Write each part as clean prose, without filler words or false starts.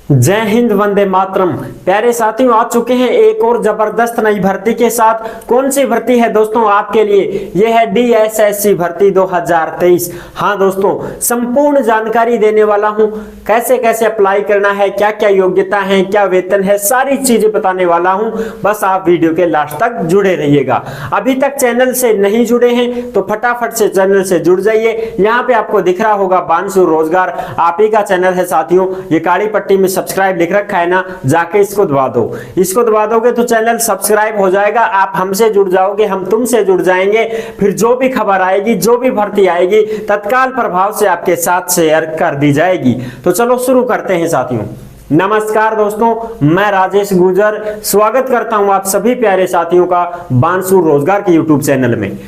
जय हिंद, वंदे मातरम। प्यारे साथियों, आ चुके हैं एक और जबरदस्त नई भर्ती के साथ। कौन सी भर्ती है दोस्तों आपके लिए? यह है DSSC भर्ती 2023। हाँ दोस्तों, संपूर्ण जानकारी देने वाला हूं। कैसे कैसे अप्लाई करना है, क्या क्या योग्यता है, क्या वेतन है, सारी चीजें बताने वाला हूं। बस आप वीडियो के लास्ट तक जुड़े रहिएगा। अभी तक चैनल से नहीं जुड़े हैं तो फटाफट से चैनल से जुड़ जाइए। यहाँ पे आपको दिख रहा होगा बांसुर रोजगार, आप ही का चैनल है साथियों। ये काली पट्टी में सब्सक्राइब लिख रखा है ना, जाके इसको दबा दो। इसको दबा दोगे तो चैनल सब्सक्राइब हो जाएगा, आप हमसे जुड़ जाओगे, हम तुमसे जुड़ जाएंगे। फिर जो भी खबर आएगी, जो भी भर्ती आएगी, तत्काल प्रभाव से आपके साथ शेयर कर दी जाएगी। तो चलो शुरू करते हैं साथियों। नमस्कार दोस्तों, मैं राजेश गुर्जर स्वागत करता हूं आप सभी प्यारे साथियों का बांसुर रोजगार के यूट्यूब चैनल में।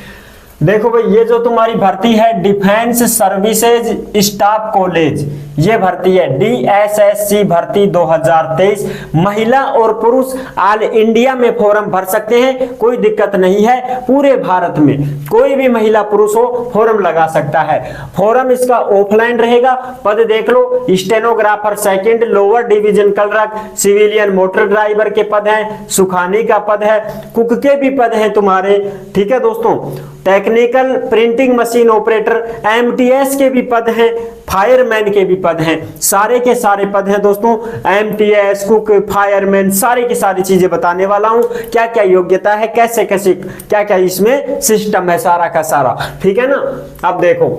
देखो भाई, ये जो तुम्हारी भर्ती है डिफेंस सर्विसेज स्टाफ कॉलेज, ये भर्ती है DSSC भर्ती 2023। महिला और पुरुष ऑल इंडिया में फॉर्म भर सकते हैं, कोई दिक्कत नहीं है। पूरे भारत में कोई भी महिला पुरुष हो फॉर्म लगा सकता है। फॉर्म इसका ऑफलाइन रहेगा। पद देख लो, stenographer second, lower division clerk, civilian motor driver के पद हैं, सुखानी का पद है, कुक के भी पद हैं तुम्हारे। ठीक है दोस्तों, technical printing machine operator, MTS के भी पद हैं, फायरमैन के भी पद हैं। सारे के सारे पद हैं दोस्तों। MTS, कुक, फायरमैन, सारी की सारी चीजें बताने वाला हूं। क्या क्या योग्यता है, कैसे कैसे क्या क्या इसमें सिस्टम है, सारा का सारा। ठीक है ना। अब देखो,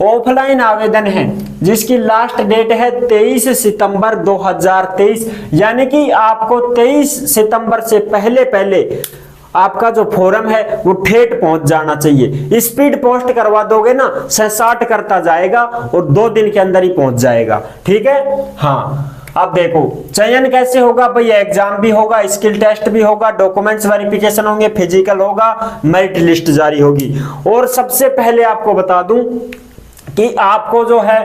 ऑफलाइन आवेदन है जिसकी लास्ट डेट है 23 सितंबर 2023, यानी कि आपको 23 सितंबर से पहले आपका जो फॉर्म है वो ठेठ पहुंच जाना चाहिए। स्पीड पोस्ट करवा दोगे ना, 60 करता जाएगा और 2 दिन के अंदर ही पहुंच जाएगा। ठीक है। हाँ, अब देखो चयन कैसे होगा भाई। एग्जाम भी होगा, स्किल टेस्ट भी होगा, डॉक्यूमेंट्स वेरिफिकेशन होंगे, फिजिकल होगा, मेरिट लिस्ट जारी होगी। और सबसे पहले आपको बता दूं कि आपको जो है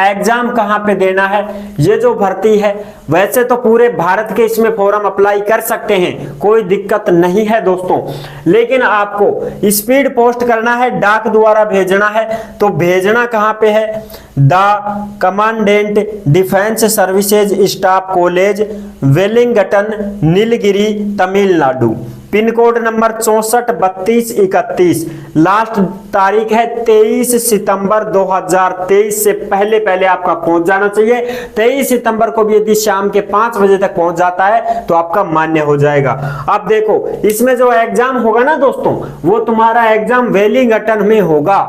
एग्जाम कहां पे देना है। ये जो भर्ती है, वैसे तो पूरे भारत के इसमें फॉर्म अप्लाई कर सकते हैं, कोई दिक्कत नहीं है दोस्तों। लेकिन आपको स्पीड पोस्ट करना है, डाक द्वारा भेजना है। तो भेजना कहां पे है? The commandant defence services staff college, Wellington, Nilgiri, Tamil Nadu. Pin code number 643231। Last तारीख है 23 सितंबर 2023 से पहले आपका पहुंच जाना चाहिए। 23 सितंबर को भी यदि शाम के 5 बजे तक पहुंच जाता है तो आपका मान्य हो जाएगा। अब देखो, इसमें जो एग्जाम होगा ना दोस्तों, वो तुम्हारा एग्जाम वेलिंगटन में होगा।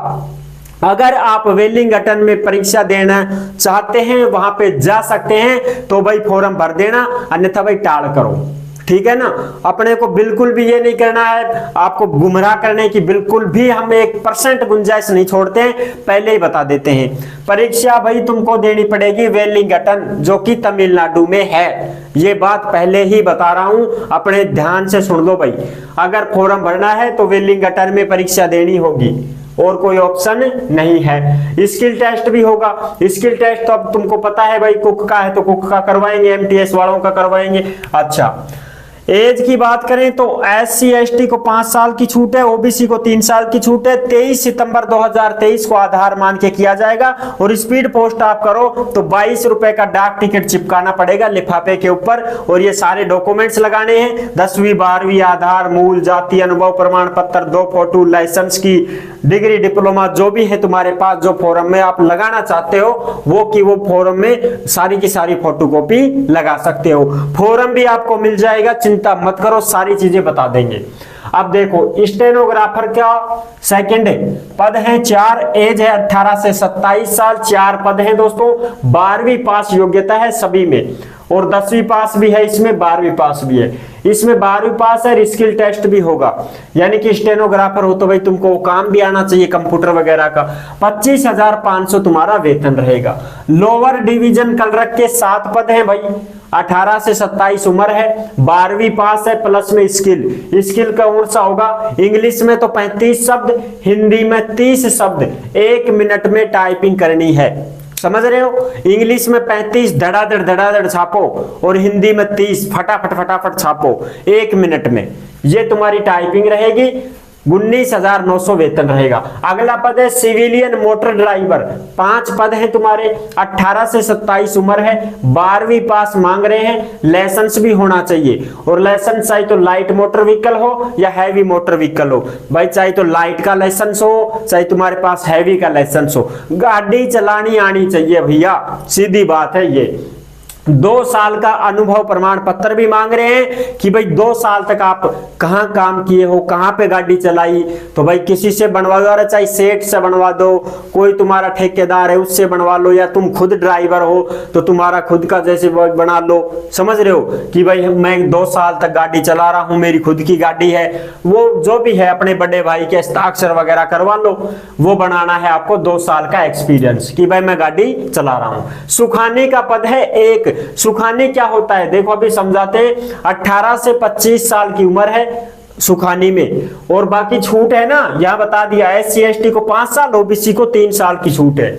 अगर आप वेलिंगटन में परीक्षा देना चाहते हैं, वहां पे जा सकते हैं, तो भाई फॉर्म भर देना, अन्यथा भाई टाल करो। ठीक है ना। अपने को बिल्कुल भी ये नहीं करना है, आपको गुमराह करने की बिल्कुल भी हम 1% गुंजाइश नहीं छोड़ते हैं, पहले ही बता देते हैं। परीक्षा भाई तुमको देनी पड़ेगी वेलिंगटन, जो कि तमिलनाडु में है। ये बात पहले ही बता रहा हूं, अपने ध्यान से सुन लो भाई। अगर फॉर्म भरना है तो वेलिंगटन में परीक्षा देनी होगी, और कोई ऑप्शन नहीं है। स्किल टेस्ट भी होगा। स्किल टेस्ट तो अब तुमको पता है भाई, कुक का है तो कुक का करवाएंगे, MTS वालों का करवाएंगे। अच्छा, एज की बात करें तो SC ST को 5 साल की छूट है, OBC को 3 साल की छूट है। 23 सितंबर 2023 को आधार मान के किया जाएगा। और स्पीड पोस्ट आप करो तो 22 रुपए का डाक टिकट चिपकाना पड़ेगा लिफाफे के ऊपर। और ये सारे डॉक्यूमेंट्स लगाने हैं, 10वीं 12वीं, आधार, मूल जाति अनुभव प्रमाण पत्र, 2 फोटो, लाइसेंस की डिग्री, डिप्लोमा, जो भी है तुम्हारे पास, जो फॉर्म में आप लगाना चाहते हो वो फॉर्म में सारी की सारी फोटोकॉपी लगा सकते हो। फॉर्म भी आपको मिल जाएगा, चिंता मत करो, सारी चीजें बता देंगे। अब देखो, स्टेनोग्राफर का सेकंड पद है 4, एज है 18 से 27 साल, 4 पद हैं दोस्तों। 12वीं पास योग्यता है सभी में, और 10वीं पास भी है इसमें, 12वीं पास भी है इसमें। 12वीं पास है, स्किल टेस्ट भी होगा। यानी कि स्टेनोग्राफर हो तो भाई तुमको वो काम भी आना चाहिए, कंप्यूटर वगैरह का। 25,500 तुम्हारा वेतन रहेगा। लोअर डिवीजन क्लर्क के 7 पद हैं भाई। 18 से 27 उम्र है, 12वीं पास है, प्लस में स्किल का कौन सा होगा? इंग्लिश में तो 35 शब्द, हिंदी में 30 शब्द 1 मिनट में टाइपिंग करनी है। समझ रहे हो? इंग्लिश में 35 धड़ाधड़ छापो, और हिंदी में 30 फटाफट छापो 1 मिनट में। ये तुम्हारी टाइपिंग रहेगी। 19,900 वेतन रहेगा। अगला पद है सिविलियन मोटर ड्राइवर, 5 पद हैं तुम्हारे, 18 से 27 उम्र है, 12वीं पास मांग रहे हैं, लाइसेंस भी होना चाहिए। और लाइसेंस चाहे तो लाइट मोटर व्हीकल हो या हैवी मोटर व्हीकल हो भाई, चाहे तो लाइट का लाइसेंस हो चाहे तुम्हारे पास हैवी का लाइसेंस हो, गाड़ी चलानी आनी चाहिए भैया, सीधी बात है ये। 2 साल का अनुभव प्रमाण पत्र भी मांग रहे हैं कि भाई 2 साल तक आप कहां काम किए हो, कहां पे गाड़ी चलाई, तो भाई किसी से बनवा दो, चाहे सेठ से बनवा दो, कोई तुम्हारा ठेकेदार है उससे बनवा लो, या तुम खुद ड्राइवर हो तो तुम्हारा खुद का जैसे बना लो। समझ रहे हो कि भाई मैं 2 साल तक गाड़ी चला रहा हूं, मेरी खुद की गाड़ी है, वो जो भी है अपने बड़े भाई के हस्ताक्षर वगैरह करवा लो, वो बनाना है आपको 2 साल का एक्सपीरियंस कि भाई मैं गाड़ी चला रहा हूं। सुखाने का पद है 1। सुखानी क्या होता है देखो अभी समझाते हैं। 18 से 25 साल की उम्र है सुखानी में, और बाकी छूट है ना, यहां बता दिया SC ST को 5 साल, OBC को 3 साल की छूट है।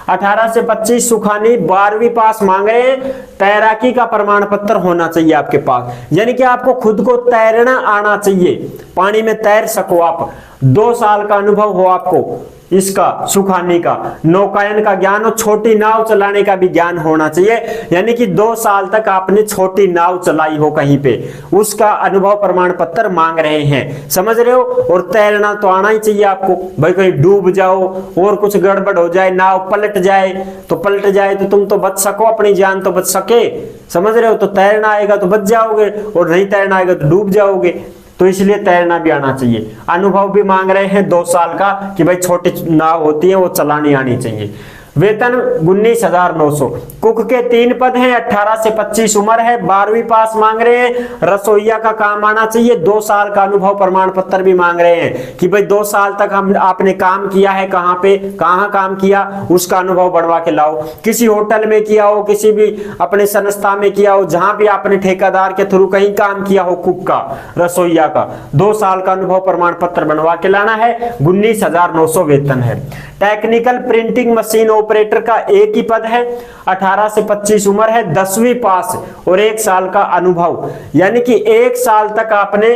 18 से 25 सुखानी, 12वीं पास मांग रहे हैं, तैराकी का प्रमाण पत्र होना चाहिए आपके पास, यानी कि आपको खुद को तैरना आना चाहिए, पानी में तैर सको आप, 2 साल का अनुभव हो आपको इसका सुखाने का, नौकायन का ज्ञान हो, छोटी नाव चलाने का भी ज्ञान होना चाहिए, यानी कि 2 साल तक आपने छोटी नाव चलाई हो कहीं पे, उसका अनुभव प्रमाण पत्र मांग रहे हैं। समझ रहे हो? और तैरना तो आना ही चाहिए आपको, भाई कहीं डूब जाओ और कुछ गड़बड़ हो जाए, नाव पलट जाए तो तुम तो बच सको, अपनी जान तो बच सके। समझ रहे हो? तो तैरना आएगा तो बच जाओगे, और नहीं तैरना आएगा तो डूब जाओगे, तो इसलिए तैरना भी आना चाहिए। अनुभव भी मांग रहे हैं 2 साल का कि भाई छोटी नाव होती है वो चलानी आनी चाहिए। वेतन 19,900। कुक के 3 पद हैं, 18 से 25 उम्र है, 12वीं पास मांग रहे हैं, रसोईया का काम आना चाहिए, 2 साल का अनुभव प्रमाण पत्र भी मांग रहे हैं कि भाई 2 साल तक आपने काम किया है, कहां पे कहां काम किया उसका अनुभव बढ़वा के लाओ, किसी होटल में किया हो, किसी भी अपने संस्था में किया हो, जहां भी आपने ठेकेदार के थ्रू कहीं काम किया हो, कुक का, रसोईया का, 2 साल का अनुभव प्रमाण पत्र बनवा के लाना है। 19,900 वेतन है। टेक्निकल प्रिंटिंग मशीन ऑपरेटर का 1 ही पद है, 18 से 25 उम्र है, 10वीं पास और 1 साल का अनुभव, यानी कि 1 साल तक आपने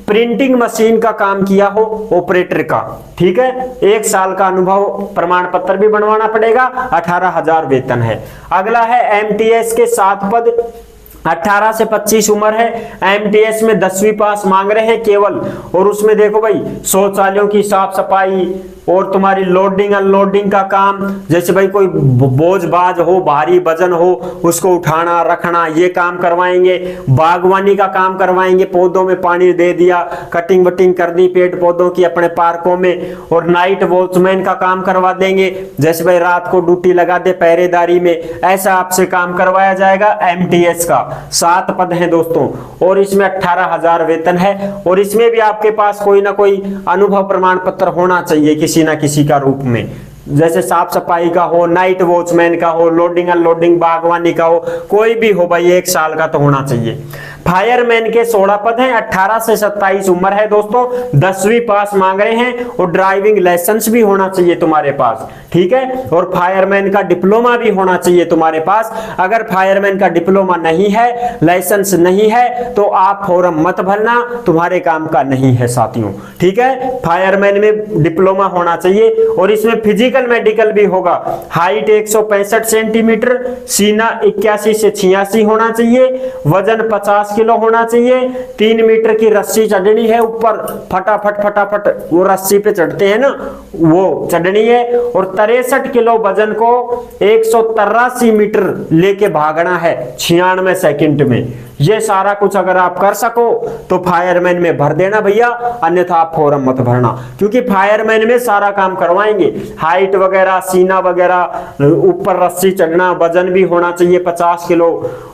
प्रिंटिंग मशीन का काम किया हो ऑपरेटर का, ठीक है, 1 साल का अनुभव प्रमाण पत्र भी बनवाना पड़ेगा। 18,000 वेतन है। अगला है MTS के 7 पद, 18 से 25 उम्र है, MTS में 10वीं पास मांग रहे हैं केवल, और उसमें देखो भाई शौचालयों की साफ सफाई और तुम्हारी लोडिंग अनलोडिंग का काम, जैसे भाई कोई बोझ बाज हो, भारी वजन हो, उसको उठाना रखना, ये काम करवाएंगे। बागवानी का काम करवाएंगे, पौधों में पानी दे दिया, कटिंग वटिंग कर दी पेड़ पौधों की अपने पार्कों में, और नाइट वॉचमैन का काम करवा देंगे, जैसे भाई रात को ड्यूटी लगा दे पहरेदारी में, ऐसा आपसे काम करवाया जाएगा। MTS का 7 पद हैं दोस्तों, और इसमें 18,000 वेतन है, और इसमें भी आपके पास कोई ना कोई अनुभव प्रमाण पत्र होना चाहिए किसी ना किसी का रूप में, जैसे साफ सफाई का हो, नाइट वॉचमैन का हो, लोडिंग अनलोडिंग बागवानी का हो, कोई भी हो भाई 1 साल का तो होना चाहिए। फायरमैन के 16 पद हैं, 18 से 27 उम्र है दोस्तों, 10वीं पास मांग रहे हैं, और ड्राइविंग लाइसेंस भी होना चाहिए तुम्हारे पास, ठीक है, और फायरमैन का डिप्लोमा भी होना चाहिए तुम्हारे पास। अगर फायरमैन का डिप्लोमा नहीं है, लाइसेंस नहीं है, तो आप फॉर्म मत भरना, तुम्हारे काम का नहीं है साथियों, ठीक है। फायरमैन में डिप्लोमा होना चाहिए, और इसमें फिजिकल मेडिकल भी होगा। हाइट 165 सेंटीमीटर, सीना 81 से 86 होना चाहिए, वजन 50 किलो होना चाहिए, 3 मीटर की रस्सी चढ़नी है ऊपर, फटाफट वो रस्सी पे चढ़ते हैं ना, वो चढ़नी है, और 63 किलो वजन को 183 मीटर लेके भागना है 96 सेकंड में। ये सारा कुछ अगर आप कर सको तो फायरमैन में भर देना भैया, अन्यथा आप फॉर्म मत भरना, क्योंकि फायरमैन में सारा काम करवाएंगे, हाइट वगैरह, सीना वगैरह, ऊपर रस्सी चढ़ना, वजन भी होना चाहिए 50 किलो,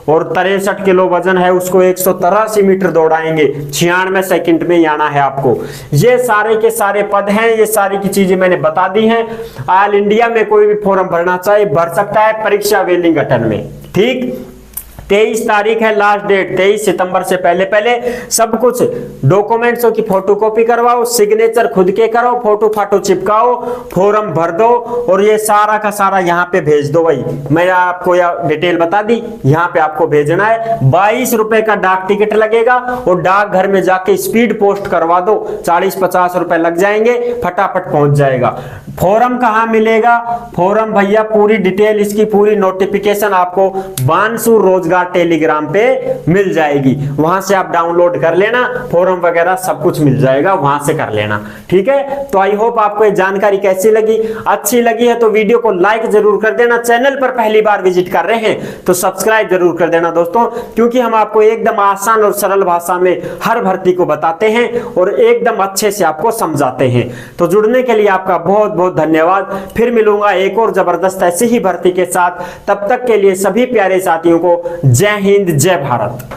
और 63 किलो वजन है, उसको 183 मीटर दौड़ाएंगे 96 सेकंड में आना है आपको। ये सारे के सारे पद हैं, ये सारी की चीजें मैंने बता दी हैं। ऑल इंडिया में कोई भी फॉर्म भरना चाहे भर सकता है, परीक्षा वेलिंगटन में, ठीक। 23 तारीख है लास्ट डेट, 23 सितंबर से पहले पहले सब कुछ डॉक्यूमेंट्सों की फोटोकॉपी करवाओ, सिग्नेचर खुद के करो, फोटो फाटो चिपकाओ, फॉर्म भर दो और ये सारा का सारा यहाँ पे भेज दो। भाई मैंने आपको यह डिटेल बता दी, यहाँ पे आपको भेजना है। 22 रुपए का डाक टिकट लगेगा और डाक घर में जाके स्पीड पोस्ट करवा दो, 40-50 रुपए लग जाएंगे, फटाफट पहुंच जाएगा। फॉर्म कहाँ मिलेगा? फॉर्म भैया पूरी डिटेल इसकी पूरी नोटिफिकेशन आपको बांसु रोजगार टेलीग्राम पे मिल जाएगी, वहां से आप डाउनलोड कर लेना, फॉर्म वगैरह सब कुछ मिल जाएगा, वहां से कर लेना। ठीक है, तो आई होप आपको ये जानकारी कैसी लगी, अच्छी लगी है तो वीडियो को लाइक जरूर कर देना। चैनल पर पहली बार विजिट कर रहे हैं तो सब्सक्राइब जरूर कर देना दोस्तों, क्योंकि हम आपको एकदम आसान और सरल भाषा में हर भर्ती को बताते हैं और एकदम अच्छे से आपको समझाते हैं। तो जुड़ने के लिए आपका बहुत बहुत धन्यवाद। फिर मिलूंगा एक और जबरदस्त ऐसी ही भर्ती के साथ, तब तक के लिए सभी प्यारे साथियों को जय हिंद, जय भारत।